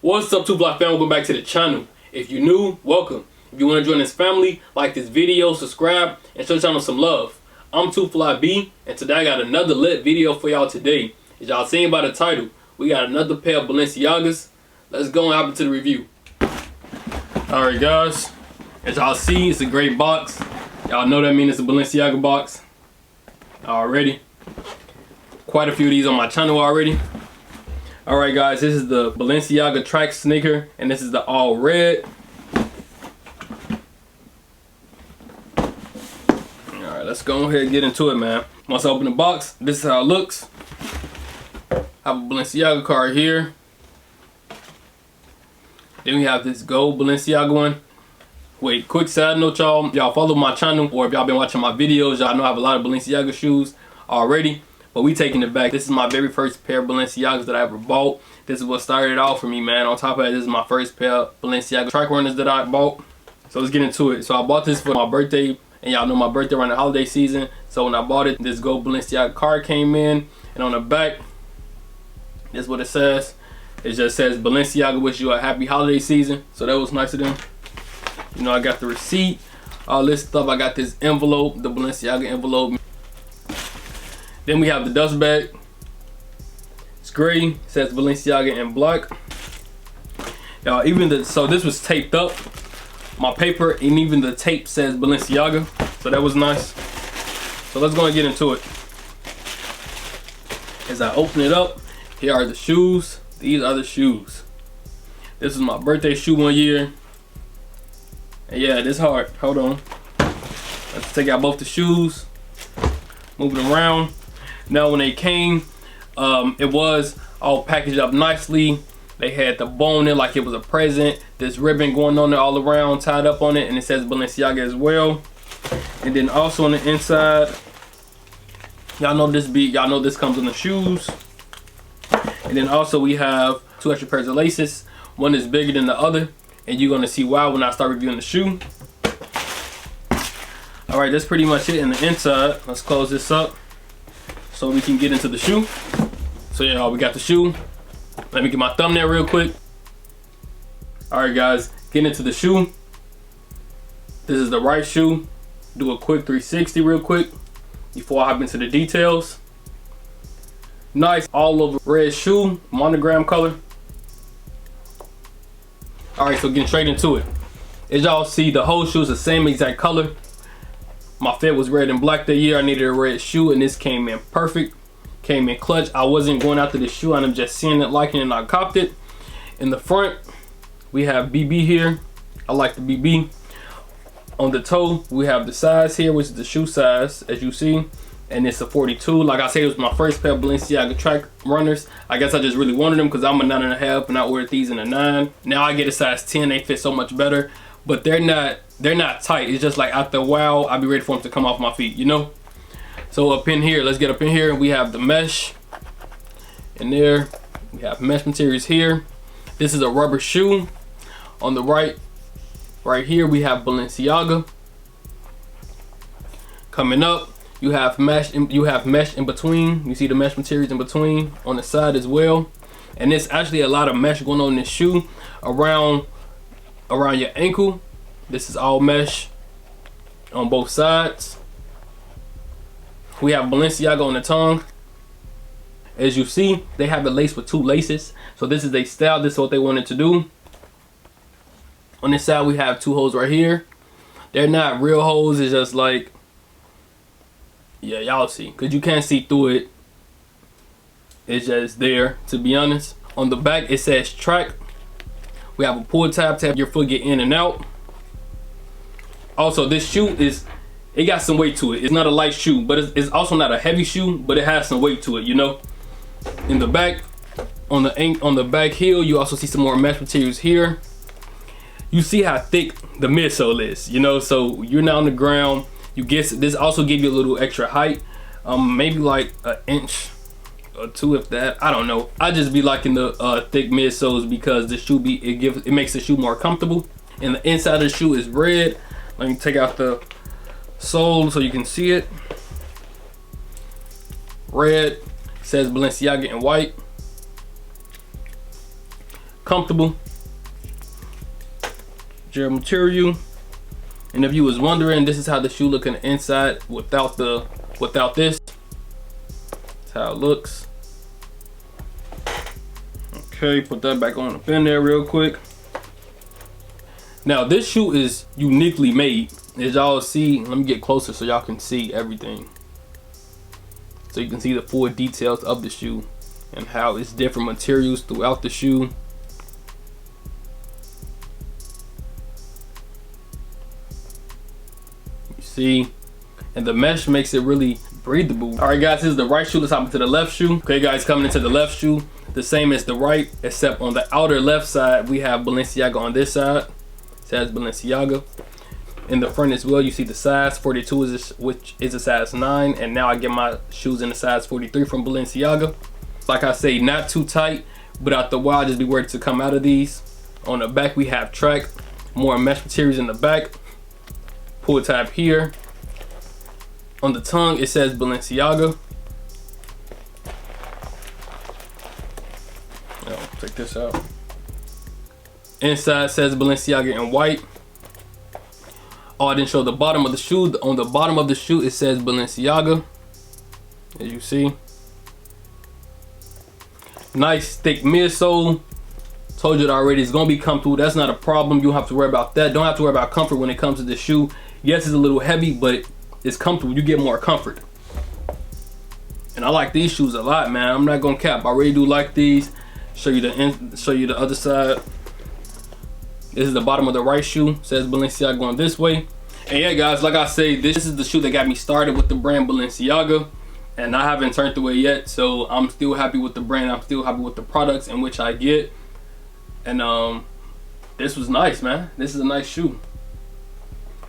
What's up, 2Block fam? Welcome back to the channel. If you're new, welcome. If you want to join this family, like this video, subscribe, and show the channel some love. I'm 2FlyB, and today I got another lit video for y'all today. As y'all seen by the title, we got another pair of Balenciagas. Let's go and hop into the review. Alright guys, as y'all see, it's a great box. Y'all know that means it's a Balenciaga box. Already. Quite a few of these on my channel already. Alright guys, this is the Balenciaga track sneaker, and this is the all red. Alright, let's go ahead and get into it, man. Once I open the box, this is how it looks. I have a Balenciaga card here. Then we have this gold Balenciaga one. Wait, quick side note, y'all follow my channel, or if y'all been watching my videos, y'all know I have a lot of Balenciaga shoes already. But we taking it back. This is my very first pair of Balenciagas that I ever bought. This is what started it off for me, man. On top of that, this is my first pair of Balenciaga track runners that I bought. So let's get into it. So I bought this for my birthday, and y'all know my birthday around the holiday season. So when I bought it, this gold Balenciaga card came in, and on the back, this is what it says. It just says, Balenciaga wish you a happy holiday season. So that was nice of them. You know, I got the receipt, all this stuff. I got this envelope, the Balenciaga envelope. Then we have the dust bag. It's gray. It says Balenciaga in black. Y'all, so this was taped up. My paper and even the tape says Balenciaga. So that was nice. So let's go and get into it. As I open it up, here are the shoes. These are the shoes. This is my birthday shoe one year. And yeah, this hard. Hold on. Let's take out both the shoes. Move it around. Now when they came, it was all packaged up nicely. They had the bow on it like it was a present. This ribbon going on there all around, tied up on it, and it says Balenciaga as well. And then also on the inside, y'all know this comes in the shoes. And then also we have 2 extra pairs of laces. One is bigger than the other, and you're gonna see why when I start reviewing the shoe. All right, that's pretty much it in the inside. Let's close this up so we can get into the shoe. So yeah, we got the shoe. Let me get my thumbnail real quick. All right guys, getting into the shoe. This is the right shoe. Do a quick 360 real quick before I hop into the details. Nice all over red shoe, monogram color. All right, so getting straight into it. As y'all see, the whole shoe is the same exact color. My fit was red and black that year. I needed a red shoe, and this came in perfect. Came in clutch. I wasn't going after the shoe, and I'm just seeing it, liking it, and I copped it. In the front, we have BB here. I like the BB. On the toe, we have the size here, which is the shoe size, as you see. And it's a 42. Like I said, it was my first pair of Balenciaga track runners. I guess I just really wanted them because I'm a 9.5, and I ordered these in a 9. Now I get a size 10. They fit so much better, but they're not tight. It's just like after a while, I'll be ready for them to come off my feet, you know? So up in here, let's get up in here. We have the mesh in there. We have mesh materials here. This is a rubber shoe. On the right here, we have Balenciaga. Coming up, you have mesh in between. You see the mesh materials in between on the side as well. And there's actually a lot of mesh going on in this shoe around your ankle. This is all mesh on both sides. We have Balenciaga on the tongue. As you see, they have it laced with 2 laces. So this is their style. This is what they wanted to do. On this side, we have 2 holes right here. They're not real holes. It's just like, yeah, y'all see, because you can't see through it. It's just there, to be honest. On the back, it says track. We have a pull tab to have your foot get in and out. Also, this shoe it got some weight to it. It's not a light shoe, but it's also not a heavy shoe, but it has some weight to it, you know. In the back, on the back heel, you also see some more mesh materials here. You see how thick the midsole is, you know, so you're not on the ground. You get this also give you a little extra height, maybe like an inch or 2 if that. I don't know. I just be liking the thick midsoles because the shoe it makes the shoe more comfortable. And the inside of the shoe is red. Let me take out the sole so you can see it. Red, says Balenciaga in white. comfortable. Gel material. And if you was wondering, this is how the shoe look on the inside without this. That's how it looks. Okay, put that back on up in there real quick. Now this shoe is uniquely made. As y'all see, let me get closer so y'all can see everything. So you can see the full details of the shoe and how it's different materials throughout the shoe. You see, and the mesh makes it really breathable. All right guys, this is the right shoe. Let's hop into the left shoe. Okay guys, coming into the left shoe, the same as the right, except on the outer left side we have Balenciaga on this side. It says Balenciaga. In the front as well, you see the size 42 which is a size 9, and now I get my shoes in the size 43 from Balenciaga. Like I say, not too tight, but after a while just be ready to come out of these. On the back we have track, more mesh materials in the back, pull tab here. On the tongue it says Balenciaga. Check this out. Inside says Balenciaga in white. Oh, I didn't show the bottom of the shoe. On the bottom of the shoe it says Balenciaga, as you see. Nice thick midsole. Told you it already, it's gonna be comfortable. That's not a problem. You don't have to worry about that. Don't have to worry about comfort when it comes to the shoe. Yes, it's a little heavy, but it's comfortable. You get more comfort. And I like these shoes a lot, man. I'm not gonna cap. I really do like these. Show you the other side. This is the bottom of the right shoe. It says Balenciaga going this way. And yeah guys, like I say, this is the shoe that got me started with the brand Balenciaga. And I haven't turned away yet, so I'm still happy with the brand. I'm still happy with the products in which I get. And this was nice, man. This is a nice shoe.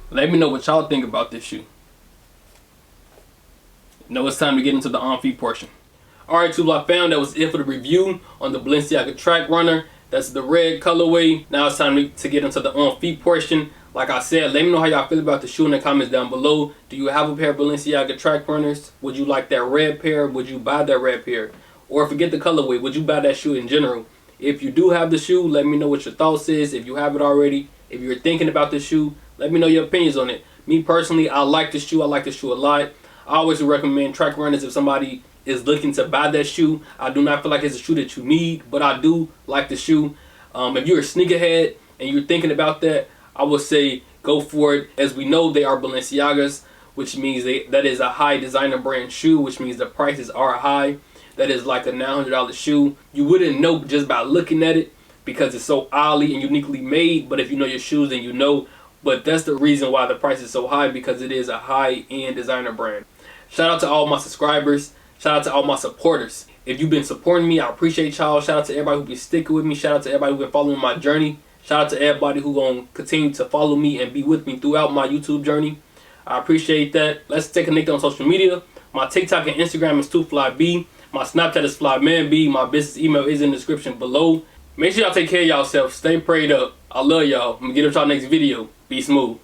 Let me know what y'all think about this shoe. Now it's time to get into the on-feet portion. Alright, too, I found that was it for the review on the Balenciaga Track Runner. That's the red colorway. Now it's time to get into the on-feet portion. Like I said, let me know how y'all feel about the shoe in the comments down below. Do you have a pair of Balenciaga Track Runners? Would you like that red pair? Would you buy that red pair? Or forget the colorway, would you buy that shoe in general? If you do have the shoe, let me know what your thoughts is. If you have it already, if you're thinking about the shoe, let me know your opinions on it. Me personally, I like the shoe. I like the shoe a lot. I always recommend Track Runners if somebody is looking to buy that shoe. I do not feel like it's a shoe that you need, but I do like the shoe. If you're a sneakerhead and you're thinking about that, I would say go for it. As we know, they are Balenciagas, which means that is a high designer brand shoe, which means the prices are high. That is like a $900 shoe. You wouldn't know just by looking at it because it's so oddly and uniquely made, but if you know your shoes, then you know. But that's the reason why the price is so high, because it is a high-end designer brand. Shout out to all my subscribers. Shout out to all my supporters. If you've been supporting me, I appreciate y'all. Shout out to everybody who's been sticking with me. Shout out to everybody who's been following my journey. Shout out to everybody who's going to continue to follow me and be with me throughout my YouTube journey. I appreciate that. Let's stay connected on social media. My TikTok and Instagram is 2FlyB. My Snapchat is FlyManB. My business email is in the description below. Make sure y'all take care of yourself. Stay prayed up. I love y'all. I'm going to get up to y'all next video. Be smooth.